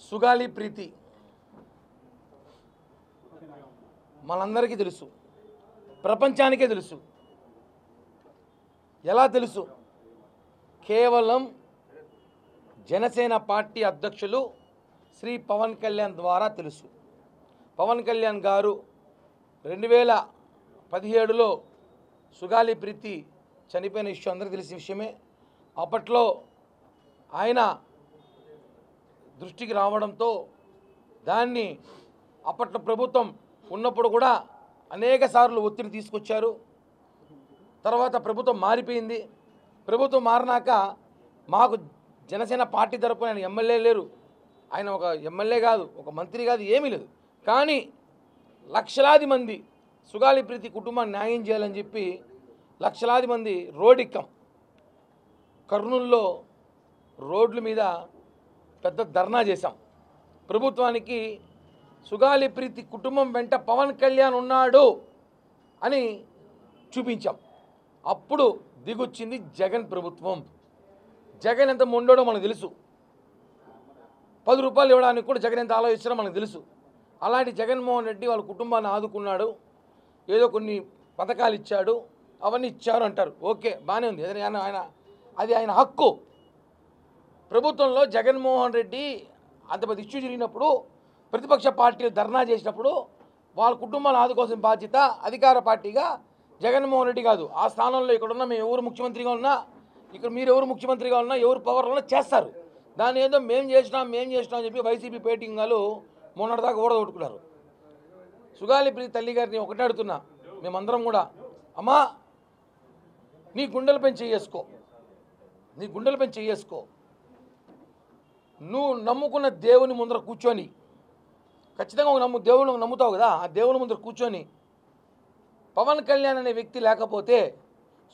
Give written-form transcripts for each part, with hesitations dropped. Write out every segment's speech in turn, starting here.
సుగాలి ప్రీతి మనందరికీ తెలుసు, ప్రపంచానికే తెలుసు. ఎలా తెలుసు? కేవలం జనసేన పార్టీ అధ్యక్షులు శ్రీ పవన్ కళ్యాణ్ ద్వారా తెలుసు. పవన్ కళ్యాణ్ గారు 2017లో సుగాలి ప్రీతి చనిపోయిన విషయం అందరికీ తెలిసిన విషయమే. అప్పట్లో ఆయన దృష్టికి రావడంతో దాన్ని అప్పట్లో ప్రభుత్వం ఉన్నప్పుడు కూడా అనేక సార్లు ఒత్తిడి తీసుకొచ్చారు. తర్వాత ప్రభుత్వం మారిపోయింది. ప్రభుత్వం మారినాక మాకు జనసేన పార్టీ తరపున ఆయన ఎమ్మెల్యే లేరు, ఆయన ఒక ఎమ్మెల్యే కాదు, ఒక మంత్రి కాదు, ఏమీ లేదు. కానీ లక్షలాది మంది సుగాలి ప్రీతి కుటుంబాన్ని న్యాయం చేయాలని చెప్పి లక్షలాది మంది రోడ్డెక్కాం. కర్నూలులో రోడ్ల మీద పెద్ద ధర్నా చేశాం. ప్రభుత్వానికి సుగాలి ప్రీతి కుటుంబం వెంట పవన్ కళ్యాణ్ ఉన్నాడు అని చూపించాం. అప్పుడు దిగొచ్చింది జగన్ ప్రభుత్వం. జగన్ ఎంత మొండోడో మనకు తెలుసు. 10 రూపాయలు ఇవ్వడానికి కూడా జగన్ ఎంత ఆలోచిస్తారో మనకు తెలుసు. అలాంటి జగన్మోహన్ రెడ్డి వాళ్ళ కుటుంబాన్ని ఆదుకున్నాడు, ఏదో కొన్ని పథకాలు ఇచ్చాడు, అవన్నీ ఇచ్చారు అంటారు. ఓకే, బాగానే ఉంది, అది ఆయన హక్కు. ప్రభుత్వంలో జగన్మోహన్ రెడ్డి అంత పెద్ద ఇష్యూ జరిగినప్పుడు ప్రతిపక్ష పార్టీలు ధర్నా చేసినప్పుడు వాళ్ళ కుటుంబాలను ఆదుకోవాల్సిన బాధ్యత అధికార పార్టీగా జగన్మోహన్ రెడ్డి కాదు. ఆ స్థానంలో ఇక్కడున్న మేము ఎవరు ముఖ్యమంత్రిగా ఉన్నా, ఇక్కడ మీరు ఎవరు ముఖ్యమంత్రిగా ఉన్నా, ఎవరు పవర్లో ఉన్నా చేస్తారు. దాన్ని ఏదో మేము చేసినాం అని చెప్పి వైసీపీ పేటింగాలు మొన్నటిదాకా ఓడగొట్టుకున్నారు. సుగాలి ప్రీతి తల్లి గారిని ఒకటే అడుగుతున్నా, మేమందరం కూడా, అమ్మా నీ గుండెలపై చేసుకో, నీ గుండెలపై చేసుకో. నువ్వు నమ్ముకున్న దేవుని ముందర కూర్చొని, ఖచ్చితంగా ఒక దేవుని నమ్ముతావు కదా, ఆ దేవుని ముందర కూర్చొని పవన్ కళ్యాణ్ అనే వ్యక్తి లేకపోతే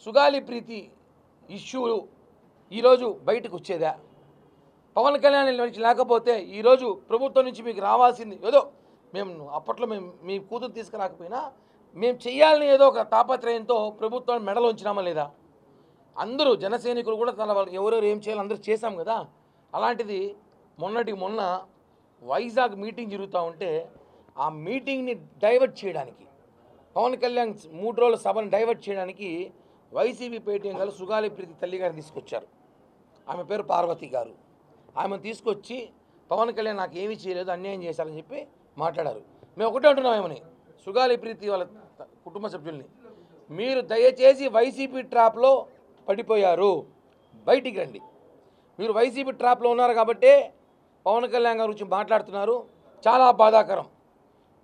సుగాలి ప్రీతి ఇష్యూ ఈరోజు బయటకు వచ్చేదా? పవన్ కళ్యాణ్ లేకపోతే ఈరోజు ప్రభుత్వం నుంచి మీకు రావాల్సింది ఏదో, మేము అప్పట్లో మీ కూతురు తీసుకురాకపోయినా మేము చెయ్యాలని ఏదో ఒక తాపత్రయంతో ప్రభుత్వాన్ని మెడలో ఉంచినామా లేదా? అందరూ జనసైనికులు కూడా తన వాళ్ళకి ఎవరెవరు ఏం చేయాలో అందరూ చేశాం కదా. అలాంటిది మొన్న వైజాగ్ మీటింగ్ జరుగుతూ ఉంటే ఆ మీటింగ్ని డైవర్ట్ చేయడానికి, పవన్ కళ్యాణ్ 3 రోజుల సభను డైవర్ట్ చేయడానికి వైసీపీ పేటీఎం గారు సుగాలి ప్రీతి తల్లి గారిని తీసుకొచ్చారు. ఆమె పేరు పార్వతి గారు. ఆమెను తీసుకొచ్చి పవన్ కళ్యాణ్ నాకు ఏమీ చేయలేదు, అన్యాయం చేశారని చెప్పి మాట్లాడారు. మేము ఒకటే అంటున్నాం ఏమని, సుగాలి ప్రీతి వాళ్ళ కుటుంబ సభ్యుల్ని, మీరు దయచేసి వైసీపీ ట్రాప్లో పడిపోయారు, బయటికి రండి. మీరు వైసీపీ ట్రాప్లో ఉన్నారు కాబట్టే పవన్ కళ్యాణ్ గారి గురించి మాట్లాడుతున్నారు. చాలా బాధాకరం.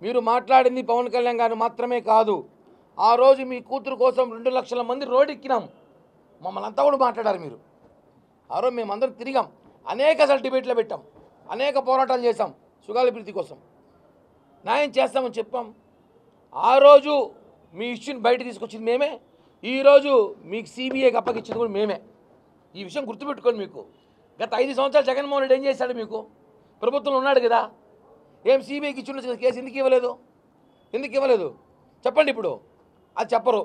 మీరు మాట్లాడింది పవన్ కళ్యాణ్ గారు మాత్రమే కాదు, ఆ రోజు మీ కూతురు కోసం 2 లక్షల మంది రోడ్డెక్కినాం, మమ్మల్ని అంతా కూడా మాట్లాడారు మీరు. ఆ రోజు మేమందరం తిరిగాం, అనేక డిబేట్లు పెట్టాం, అనేక పోరాటాలు చేశాం, సుగాలి ప్రీతి కోసం న్యాయం చేస్తామని చెప్పాం. ఆ రోజు మీ ఇష్యూని బయట తీసుకొచ్చింది మేమే, ఈరోజు మీకు సిబిఐకి అప్పగించింది కూడా మేమే. ఈ విషయం గుర్తుపెట్టుకోండి. మీకు గత 5 సంవత్సరాలు జగన్మోహన్ రెడ్డి ఏం చేశాడు? మీకు ప్రభుత్వంలో ఉన్నాడు కదా, ఏం సిబిఐకి ఇచ్చిన కేసు ఎందుకు ఇవ్వలేదు? చెప్పండి. ఇప్పుడు అది చెప్పరు.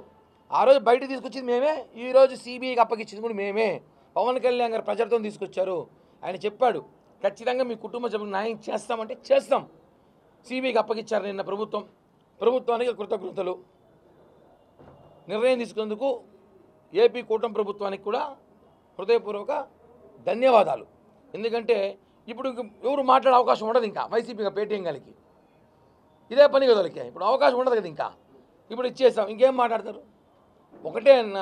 ఆ రోజు బయట తీసుకొచ్చింది మేమే, ఈరోజు సిబిఐకి అప్పగించింది కూడా మేమే. పవన్ కళ్యాణ్ గారు ప్రజలతో తీసుకొచ్చారు. ఆయన చెప్పాడు, ఖచ్చితంగా మీ కుటుంబ సభ్యులకు న్యాయం చేస్తామంటే చేస్తాం. సిబిఐకి అప్పగించారు నిన్న ప్రభుత్వానికి కృతజ్ఞతలు. నిర్ణయం తీసుకున్నందుకు ఏపీ కూటమి ప్రభుత్వానికి కూడా హృదయపూర్వక ధన్యవాదాలు. ఎందుకంటే ఇప్పుడు ఎవరు మాట్లాడే అవకాశం ఉండదు, ఇంకా వైసీపీగా పేటీఎం గారికి ఇదే పని కదా వాళ్ళకి. ఇప్పుడు అవకాశం ఉండదు కదా, ఇంకా ఇప్పుడు ఇచ్చేసాం, ఇంకేం మాట్లాడతారు? ఒకటే అన్న,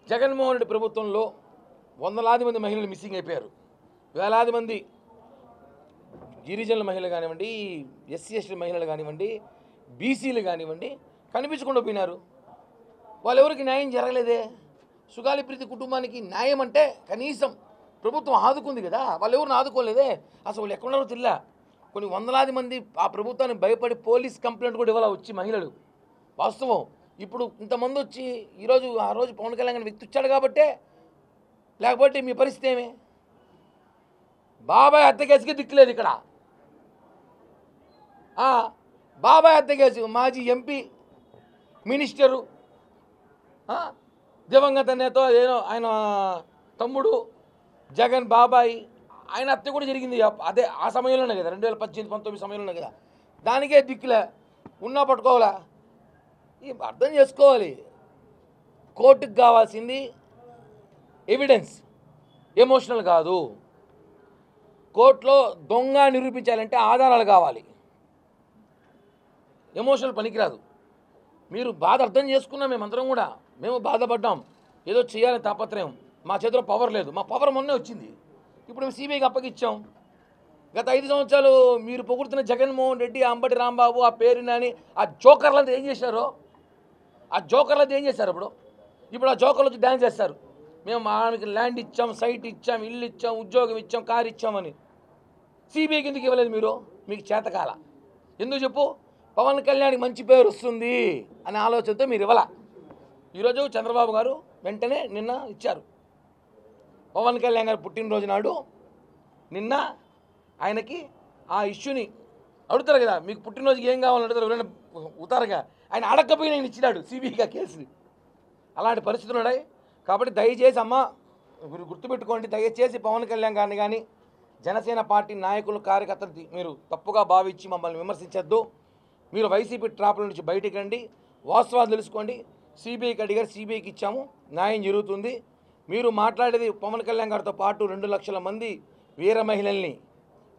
జగన్మోహన్ రెడ్డి ప్రభుత్వంలో వందలాది మంది మహిళలు మిస్సింగ్ అయిపోయారు, వేలాది మంది గిరిజనుల మహిళలు కానివ్వండి, ఎస్సీ మహిళలు కానివ్వండి, బీసీలు కానివ్వండి, కనిపించకుండా పోయినారు. వాళ్ళెవరికి న్యాయం జరగలేదే. సుగాలి ప్రీతి కుటుంబానికి న్యాయం అంటే కనీసం ప్రభుత్వం ఆదుకుంది కదా, వాళ్ళు ఎవరిని ఆదుకోలేదే. అసలు వాళ్ళు ఎక్కడున్నారో తెలియా. కొన్ని వందలాది మంది ఆ ప్రభుత్వానికి భయపడి పోలీస్ కంప్లైంట్ కూడా ఇవ్వాల వచ్చి మహిళలు. వాస్తవం. ఇప్పుడు ఇంతమంది వచ్చి ఆ రోజు పవన్ కళ్యాణ్ వ్యక్తి వచ్చాడు కాబట్టే, లేకపోతే మీ పరిస్థితి ఏమే? బాబాయ్ హత్య కేసుకి దిక్కులేదు ఇక్కడ. బాబాయ్ హత్య కేసు మాజీ ఎంపీ, మినిస్టరు, దివంగత నేత, ఆయన తమ్ముడు జగన్ బాబాయ్ ఆయన హత్య కూడా జరిగింది అదే ఆ సమయంలోనే కదా, 2018-19 సమయంలోనే కదా. దానికే దిక్కులే ఉన్నా పట్టుకోవాలా. అర్థం చేసుకోవాలి, కోర్టుకు కావాల్సింది ఎవిడెన్స్, ఎమోషనల్ కాదు. కోర్టులో దొంగ నిరూపించాలంటే ఆధారాలు కావాలి, ఎమోషనల్ పనికిరాదు. మీరు బాధ అర్థం చేసుకున్నాం, మేమందరం కూడా మేము బాధపడ్డాం, ఏదో చేయాలని తాపత్రయం. మా చేతిలో పవర్ లేదు, మా పవర్ మొన్నే వచ్చింది, ఇప్పుడు మేము సిబిఐకి అప్పగిచ్చాం. గత 5 సంవత్సరాలు మీరు పొగుడుతున్న జగన్మోహన్ రెడ్డి, అంబటి రాంబాబు, ఆ పేరు నాని, ఆ జోకర్లంతా ఏం చేశారో, ఆ జోకర్లంతా ఏం చేశారు? ఇప్పుడు ఆ జోకర్లు వచ్చి డ్యాన్స్ చేస్తారు, మేము ఆయనకి ల్యాండ్ ఇచ్చాం, సైట్ ఇచ్చాం, ఇల్లు ఇచ్చాం, ఉద్యోగం ఇచ్చాం, కారు ఇచ్చామని. సిబిఐకి ఎందుకు ఇవ్వలేదు మీరు? మీకు చేతకాల. ఎందుకు చెప్పు? పవన్ కళ్యాణ్కి మంచి పేరు వస్తుంది అనే ఆలోచనతో మీరు ఇవ్వాల. ఈరోజు చంద్రబాబు గారు వెంటనే నిన్న ఇచ్చారు. పవన్ కళ్యాణ్ గారు పుట్టినరోజు నాడు నిన్న ఆయనకి ఆ ఇష్యూని అడుగుతారు కదా, మీకు పుట్టినరోజుకి ఏం కావాలని అడుగుతారు, ఎవరైనా ఉతారుగా. ఆయన అడగకపోయినా ఆయన ఇచ్చినాడు సిబిఐగా కేసు. అలాంటి పరిస్థితులు ఉన్నాయి. కాబట్టి దయచేసి అమ్మ గుర్తుపెట్టుకోండి, దయచేసి పవన్ కళ్యాణ్ గారిని కానీ జనసేన పార్టీ నాయకులు, కార్యకర్తలు మీరు తప్పుగా భావించి మమ్మల్ని విమర్శించద్దు. మీరు వైసీపీ ట్రాప్ల నుంచి బయటికి రండి, వాస్తవాలు తెలుసుకోండి. సిబిఐకి అడిగారు, సిబిఐకి ఇచ్చాము, న్యాయం జరుగుతుంది. మీరు మాట్లాడేది పవన్ కళ్యాణ్ గారితో పాటు 2 లక్షల మంది వీర మహిళల్ని,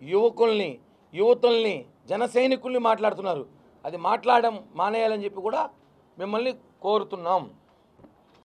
యువకుల్ని, యువతుల్ని, జన సైనికుల్ని మాట్లాడుతున్నారు. అది మాట్లాడడం మానేయాలని చెప్పి కూడా మిమ్మల్ని కోరుతున్నాం.